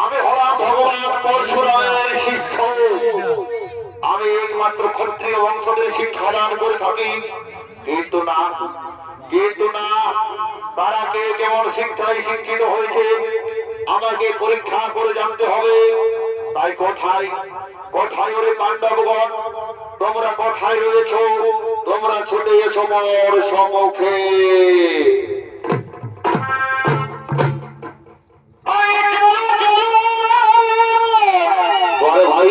আমি হলাম ভগবান পরশুরামের শিষ্য। আমি একমাত্র ক্ষত্রিয় বংশধর শিক্ষাদান করে থাকি। কিন্তু না, তারা কে কেমন শিক্ষায় শিক্ষিত হয়েছে আমাকে পরীক্ষা করে জানতে হবে। তাই কোথায় কোথায় ওরে পাণ্ডবগণ, তোমরা কোথায় রয়েছ? তোমরা ছুটে এসো মোর সম্মুখে। বলে ভাই,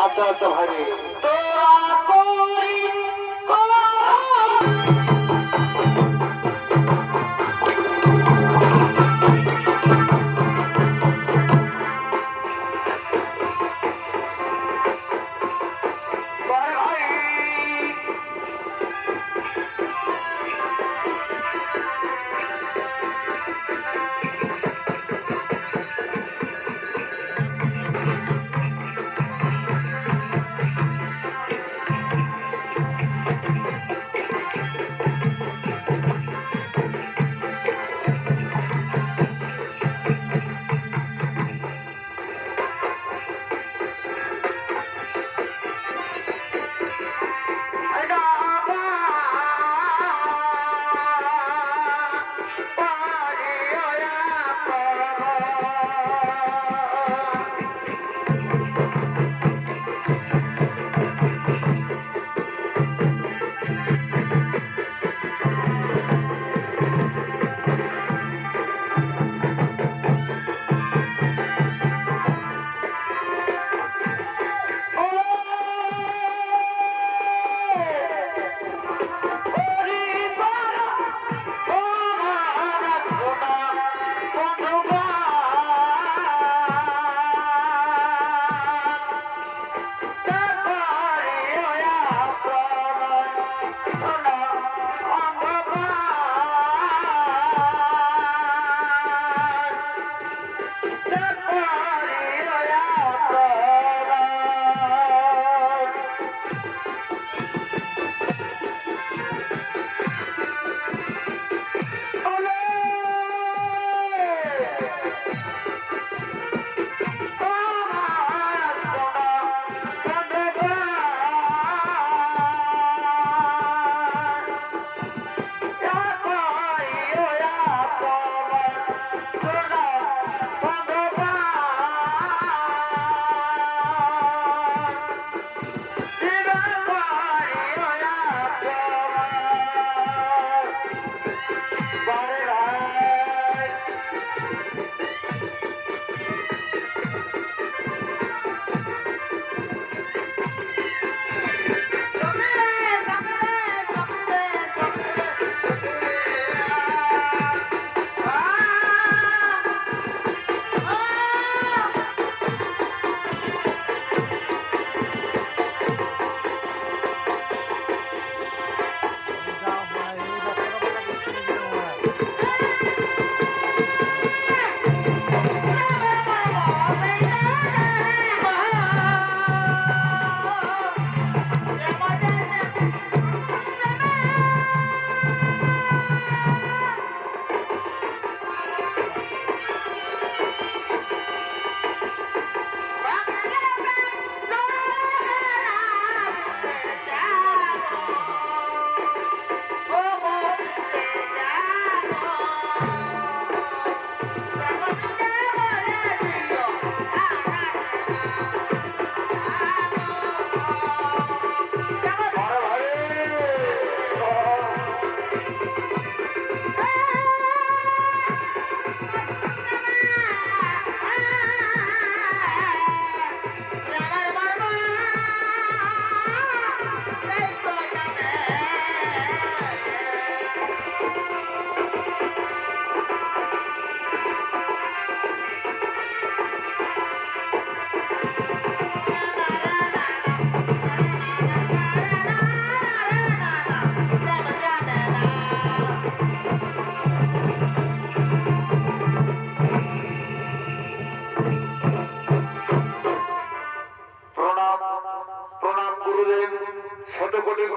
আচ্ছা আচ্ছা ভাই,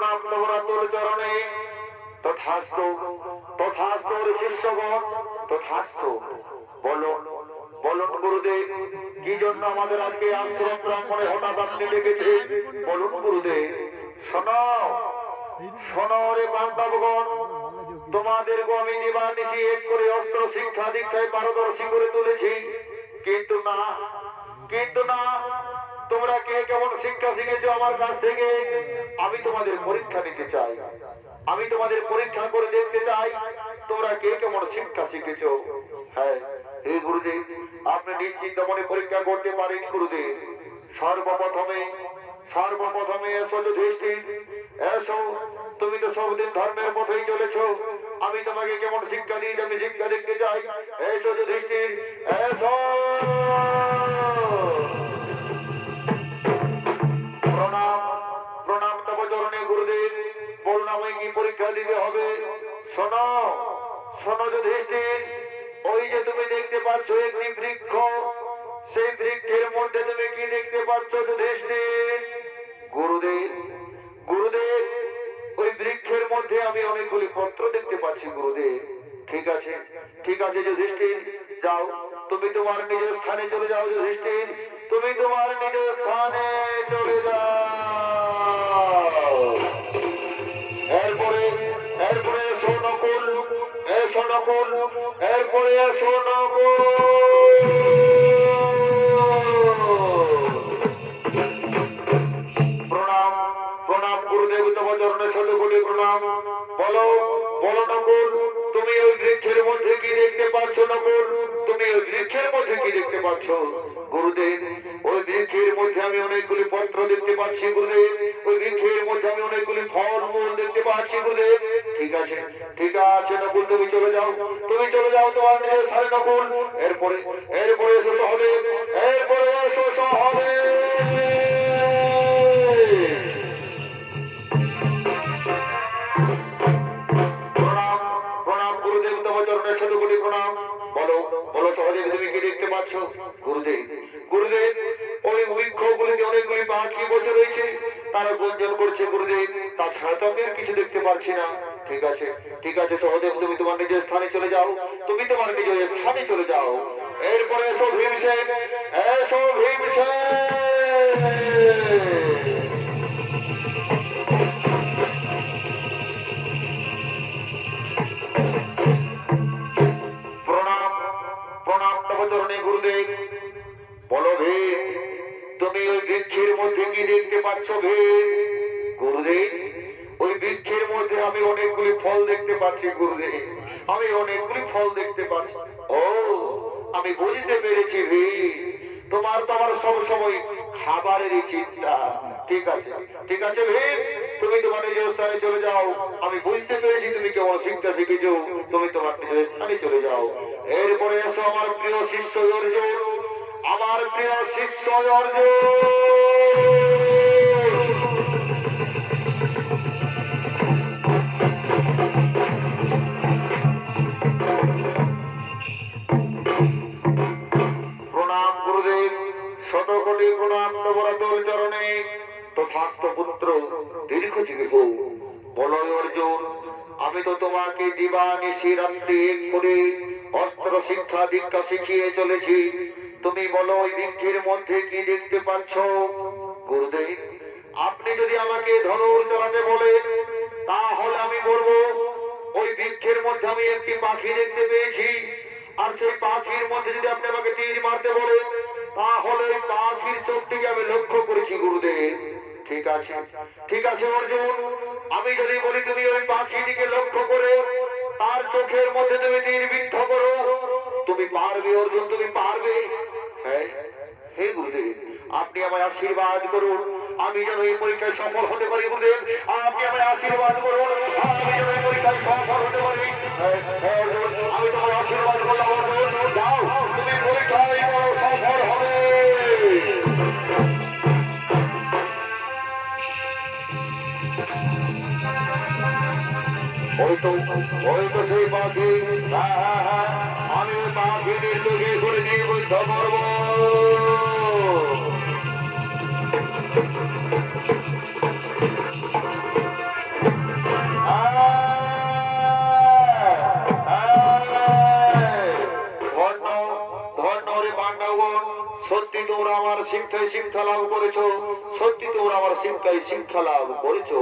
প্রণাম তোমরা তোর চরণে। তথাস্তু তথাস্তু শিষ্যগণ, তথাস্তু। বলুন বলুন গুরুদেব, কি জন্য আমাদের আজকে আশ্রম ব্রাহ্মণে হঠাৎ আপনি ডেকেছে? বলুন গুরুদেব। শোনো শোনো রে বান্ধবগণ, তোমাদেরকে আমি নিবানিশি এক করে অস্ত্র শিক্ষা দীক্ষায় পারদর্শী করে তুলেছি, কিন্তু না তোমরা কে কেমন শিক্ষা শিখেছো আমার কাছ থেকে আমি তোমাদের পরীক্ষা নিতে চাই। আমি তোমাদের পরীক্ষা করে দেখতে চাই তোমরা কে কেমন শিক্ষা শিখেছো। হ্যাঁ হে গুরুদেব, আপনি নিশ্চিন্ত মনে পরীক্ষা করতে পারেন গুরুদেব। সর্বপ্রথমে এসো যুধিষ্ঠির, এসো। তুমি তো সবদিন ধর্মের পথেই চলেছো, আমি তোমাকে কেমন শিক্ষা দিই আমি শিক্ষা দেখতে চাই। এসো যুধিষ্ঠির, এসো। প্রণাম প্রণাম তব চরণে গুরুদেব। বলুন আমায় কি পরীক্ষা দিতে হবে? শোনো শোনো যুধিষ্ঠির, ওই যে তুমি দেখতে পাচ্ছ একটি বৃক্ষ, সেই বৃক্ষের মধ্যে তুমি কি দেখতে পাচ্ছ যুধিষ্ঠির? গুরুদেব গুরুদেব, ওই বৃক্ষের মধ্যে আমি অনেকগুলি পত্র দেখতে পাচ্ছি গুরুদেব। ঠিক আছে যুধিষ্ঠির, যাও তুমি তোমার নিজের স্থানে চলে যাও যুধিষ্ঠির, তুমি তোমার নিজের স্থানে চলে যাও। এরপরে এরপরে এসো নকুল, এসো নকুল, এরপরে এসো নকুল। প্রণাম প্রণাম গুরুদেব, তোমার চরণে শতকোটি প্রণাম। বলো বলো নকুল, তুমি ওই বৃক্ষের মধ্যে কি দেখতে পাচ্ছ? নকুল, তুমি ওই বৃক্ষের মধ্যে কি দেখতে পাচ্ছ? গুরুদেব, ওই বৃক্ষের মধ্যে আমি অনেকগুলি পত্র দেখতে পাচ্ছি গুরুদেব, ওই বৃক্ষের মধ্যে আমি অনেকগুলি ফল মূল দেখতে পাচ্ছি গুরুদেব। ঠিক আছে নকুল, তুমি চলে যাও তোমার নিজের স্থানে নকুল। এরপরে এরপরে এসো সহদেব, এরপরে এসো সহদেব। প্রণাম প্রণাম গুরুদেব, তোমার চরণে শতকোটি প্রণাম। বলো বলো সহদেব, তুমি কি দেখতে পাচ্ছ? গুরুদেব গুরুদেব, ওই বৃক্ষগুলিতে অনেকগুলি পাখি বসে রয়েছে, তারা গুঞ্জন করছে গুরুদেব, তাছাড়া তো আমি আর কিছু দেখতে পাচ্ছি না। ঠিক আছে সহদেব, তুমি তোমার নিজের স্থানে চলে যাও, তুমি তোমার নিজের স্থানে চলে যাও। এরপরে এসো ভীমসেন, এসো ভীমসেন। প্রণাম প্রণাম তব চরণে গুরুদেব। বলো ভীম, তুমি ওই বৃক্ষের মধ্যে কি দেখতে পাচ্ছ ভীম? গুরুদেব, ওই বৃক্ষের মধ্যে আমি অনেকগুলি ফল দেখতে পাচ্ছি গুরুদেব, আমি অনেকগুলি ফল দেখতে পাচ্ছি। ও, আমি বুঝতে পেরেছি ভীম, তোমার তো আমার সবসময় খাবারেরই চিন্তা। ঠিক আছে ভীম, তুমি তোমার নিজের স্থানে চলে যাও, আমি বুঝতে পেরেছি তুমি কেমন শিক্ষা শিখেছো, তুমি তোমার নিজের স্থানে চলে যাও। এরপরে এসো আমার প্রিয় শিষ্য অর্জুন, আমার প্রিয় শিষ্য অর্জুন। প্রণাম গুরুদেব, শতকোটি প্রণাম তোমরা তোর চরণে। তথাস্ত পুত্র, দীর্ঘজীবী হও। বলো অর্জুন, আমি তো তোমাকে দিবানিশি রাত্রি এক করে অস্ত্র শিক্ষা দীক্ষা শিখিয়ে চলেছি, তুমি বলো ওই বৃক্ষের মধ্যে কি দেখতে পাচ্ছ? গুরুদেব, আপনি যদি আমাকে ধনুর চালাতে বলেন তাহলে আমি বলবো ওই বৃক্ষের মধ্যে আমি একটি পাখি দেখতে পেয়েছি, আর সেই পাখির মধ্যে যদি আপনি আমাকে তীর মারতে বলেন তাহলে পাখির চোখটিকে আমি লক্ষ্য করেছি গুরুদেব। ঠিক আছে অর্জুন, আমি যদি বলি তুমি ওই পাখিটিকে লক্ষ্য করে তার চোখের মধ্যে তুমি তীর বিদ্ধ করো, তুমি পারবে অর্জুন, তুমি পারবে? হ্যাঁ হে গুরুদেব, আপনি আমায় আশীর্বাদ করুন, আমি যেন এই পরীক্ষায় সফল হতে পারি গুরুদেব, আপনি আমায় আশীর্বাদ করুন, আমি যেন এই পরীক্ষায় সফল হতে পারি। আমি তোমার আশীর্বাদ করলাম অর্জুন, যাও তুমি পরীক্ষায় সফল হবে। ওই তো সেই পাখি, হ্যাঁ, আমি ওই পাখিদের চোখে করে দিয়ে বৈধ করব। শিক্ষায় শিক্ষা লাভ করেছো, সত্যি তোমরা আমার শিক্ষায় শিক্ষা লাভ করেছো।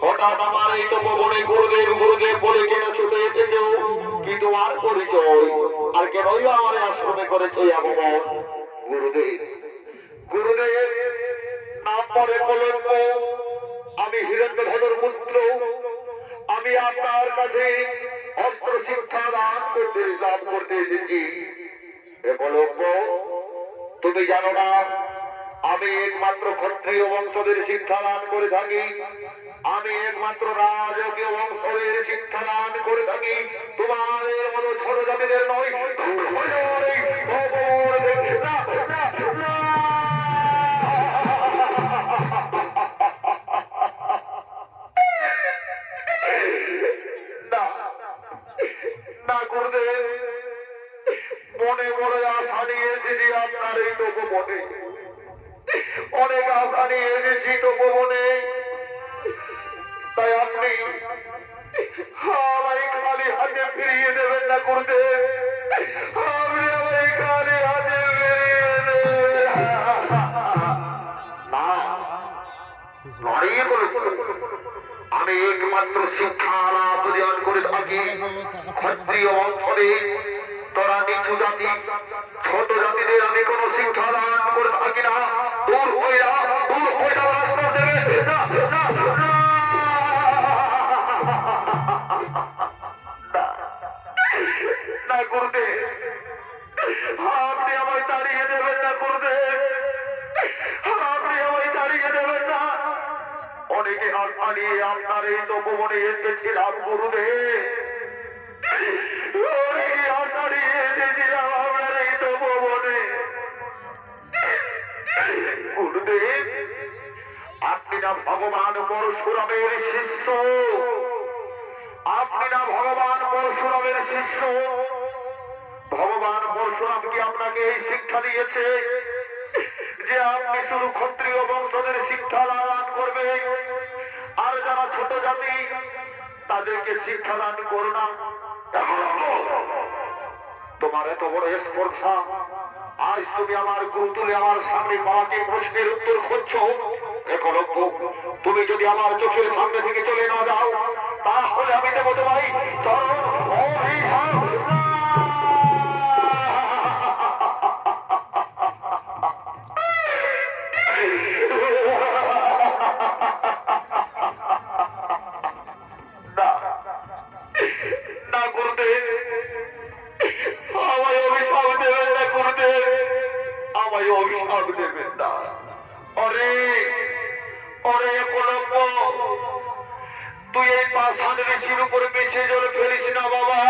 হঠাৎ আমার এই তপবনে গুরুদেব গুরুদেব বলে কেন ছুটে এসেছো? কি তোমার পরিচয়? আর কেনই আমার আশ্রমে করেছো আগমন? গুরুদেব গুরুদেব নাম পরে কলঙ্ক। আমি হিরণ্যধনুর পুত্র। আমি আপনার কাছে অস্ত্র শিক্ষা লাভ করতে এসেছি। এ কলঙ্ক, তুমি জানো না আমি একমাত্র ক্ষত্রিয় বংশদের শিক্ষা দান করে থাকি। আমি একমাত্র রাজকীয় বংশদের শিক্ষা দান করে থাকি। তোমাদের মতো ছোট জাতিদের নয়। না গুরুদেব, মনে মনে আশা নিয়ে এসেছি আপনার এই তপবনে। অনেক আশা নিয়ে এসেছি তপবনে। তাই আপনি আমায় খালি হাতে ফিরিয়ে দেবেন না গুরুদেব। আপনি আমায় খালি হাতে ফিরিয়ে দেবেন না। আমি একমাত্র শিক্ষা লাভ করে থাকি ক্ষত্রিয় বংশে। তোরা নিচু জাতি, ছোট জাতিদের আমি কোন শিক্ষা দান করে থাকি না। দূর হইয়া রাস্তা দেবে না গুরুদেব। আপনি আমায় তাড়িয়ে দেবেন না গুরুদেব। আপনি আমায় তাড়িয়ে দেবেন না। অনেকে হাত পাড়িয়ে আপনার এই তপবনে এসেছিলাম গুরুদেব। অনেকে হাত পাড়িয়ে এসেছিলাম আপনার এই তপবনে গুরুদেব। আপনি না ভগবান পরশুরামের শিষ্য? আপনি না ভগবান পরশুরামের শিষ্য? ভগবান পরশুরাম কি আপনাকে এই শিক্ষা দিয়েছে যে আপনি শুধু ক্ষত্রিয় বংশদের শিক্ষা দান করবে, আর যারা ছোট জাতি তাদেরকে শিক্ষা দান করো না? তোমার এত বড় স্পর্ধা! আজ তুমি আমার গুরু তুলে আমার সামনে পাঁচটি প্রশ্নের উত্তর খুঁজছো। এখন তুমি যদি আমার চোখের সামনে থেকে চলে না যাও, তাহলে আমি দেবো তোমায় চরম অভিশাপ। না গুরুদেব, আমায় অভিশাপ দেবেন না গুরুদেব। আমায় অভিশাপ দেবেন না। অরে অরে কলঙ্ক, তুই এই পাষাণ ঋষির উপরে বেছে জল ফেলিস না বাবা।